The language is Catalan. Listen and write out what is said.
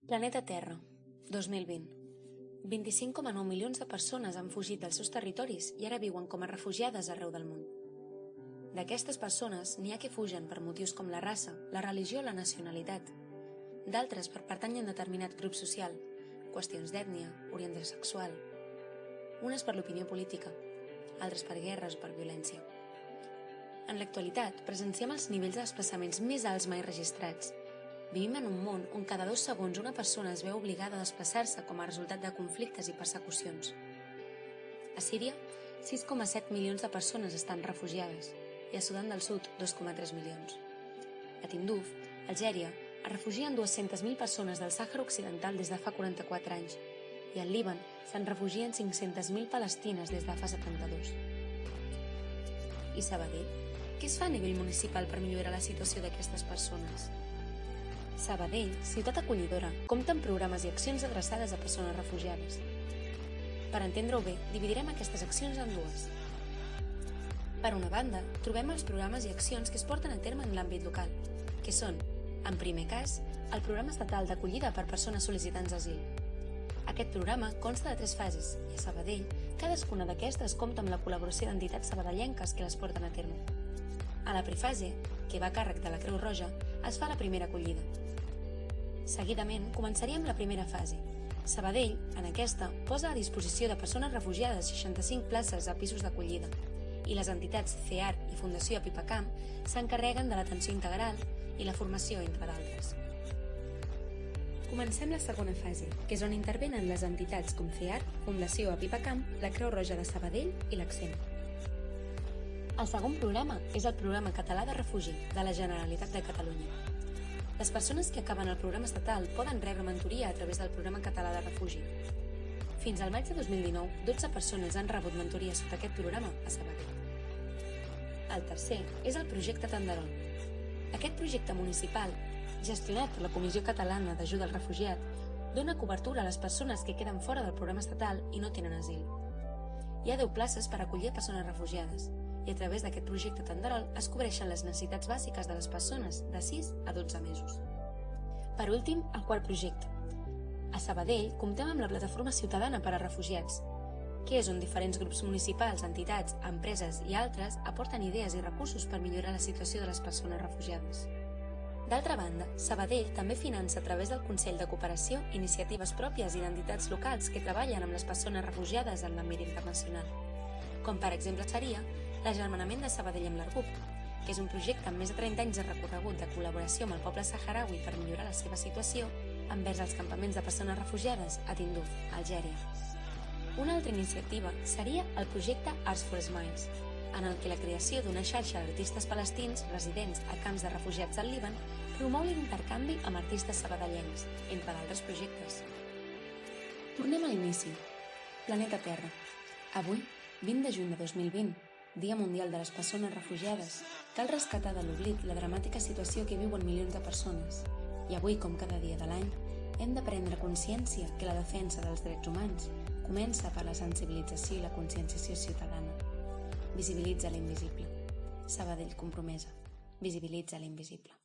Planeta Terra, 2020. 25,9 milions de persones han fugit dels seus territoris i ara viuen com a refugiades arreu del món. D'aquestes persones n'hi ha que fugen per motius com la raça, la religió o la nacionalitat. D'altres per pertànyer a un determinat grup social, qüestions d'ètnia, orientació sexual. Unes per l'opinió política, altres per guerres o per violència. En l'actualitat, presenciem els nivells de desplaçaments més alts mai registrats. Vivim en un món on cada 2 segons una persona es veu obligada a desplaçar-se com a resultat de conflictes i persecucions. A Síria, 6,7 milions de persones estan refugiades i a Sudan del Sud, 2,3 milions. A Tinduf, Algèria, es refugien 200.000 persones del Sàhara Occidental des de fa 44 anys i al Líban se'n refugien 500.000 palestines des de fa 72. I Sabadell? Què es fa a nivell municipal per millorar la situació d'aquestes persones? Sabadell, ciutat acollidora, compta amb programes i accions adreçades a persones refugiades. Per entendre-ho bé, dividirem aquestes accions en dues. Per una banda, trobem els programes i accions que es porten a terme en l'àmbit local, que són, en primer cas, el Programa Estatal d'Acollida per Persones Sol·licitants d'Asil. Aquest programa consta de 3 fases i a Sabadell, cadascuna d'aquestes compta amb la col·laboració d'entitats sabadellenques que les porten a terme. A la prefase, que va a càrrec de la Creu Roja, es fa la primera acollida. Seguidament, començaríem la primera fase. Sabadell, en aquesta, posa a disposició de persones refugiades 65 places a pisos d'acollida i les entitats CEAR i Fundació Apipacam s'encarreguen de l'atenció integral i la formació, entre d'altres. Comencem la segona fase, que és on intervenen les entitats com CEAR, Fundació Apipacam, la Creu Roja de Sabadell i l'Accent. El segon programa és el Programa Català de Refugi de la Generalitat de Catalunya. Les persones que acaben el programa estatal poden rebre mentoria a través del Programa Català de Refugi. Fins al maig de 2019, 12 persones han rebut mentoria sota aquest programa a Sabadell. El tercer és el projecte Tenderol. Aquest projecte municipal, gestionat per la Comissió Catalana d'Ajuda al Refugiat, dona cobertura a les persones que queden fora del programa estatal i no tenen asil. Hi ha 10 places per acollir persones refugiades, i a través d'aquest projecte Tenderol es cobreixen les necessitats bàsiques de les persones de 6 a 12 mesos. Per últim, el quart projecte. A Sabadell comptem amb la Plataforma Ciutadana per a Refugiats, que és on diferents grups municipals, entitats, empreses i altres aporten idees i recursos per millorar la situació de les persones refugiades. D'altra banda, Sabadell també finança a través del Consell de Cooperació iniciatives pròpies i d'entitats locals que treballen amb les persones refugiades en l'àmbit internacional, com per exemple seria l'Agermanament de Sabadell amb l'Argup, que és un projecte amb més de 30 anys de recorregut de col·laboració amb el poble saharaui per millorar la seva situació envers els campaments de persones refugiades a Tinduf, Algèria. Una altra iniciativa seria el projecte Arts for Smiles, en el que la creació d'una xarxa d'artistes palestins residents a camps de refugiats al Líban promou l'intercanvi amb artistes sabadellencs, entre d'altres projectes. Tornem a l'inici. Planeta Terra. Avui, 20 de juny de 2020, Dia Mundial de les Persones Refugiades, cal rescatar de l'oblit la dramàtica situació que viuen milions de persones. I avui, com cada dia de l'any, hem de prendre consciència que la defensa dels drets humans comença per la sensibilització i la conscienciació ciutadana. Visibilitza l'invisible. Sabadell compromesa. Visibilitza l'invisible.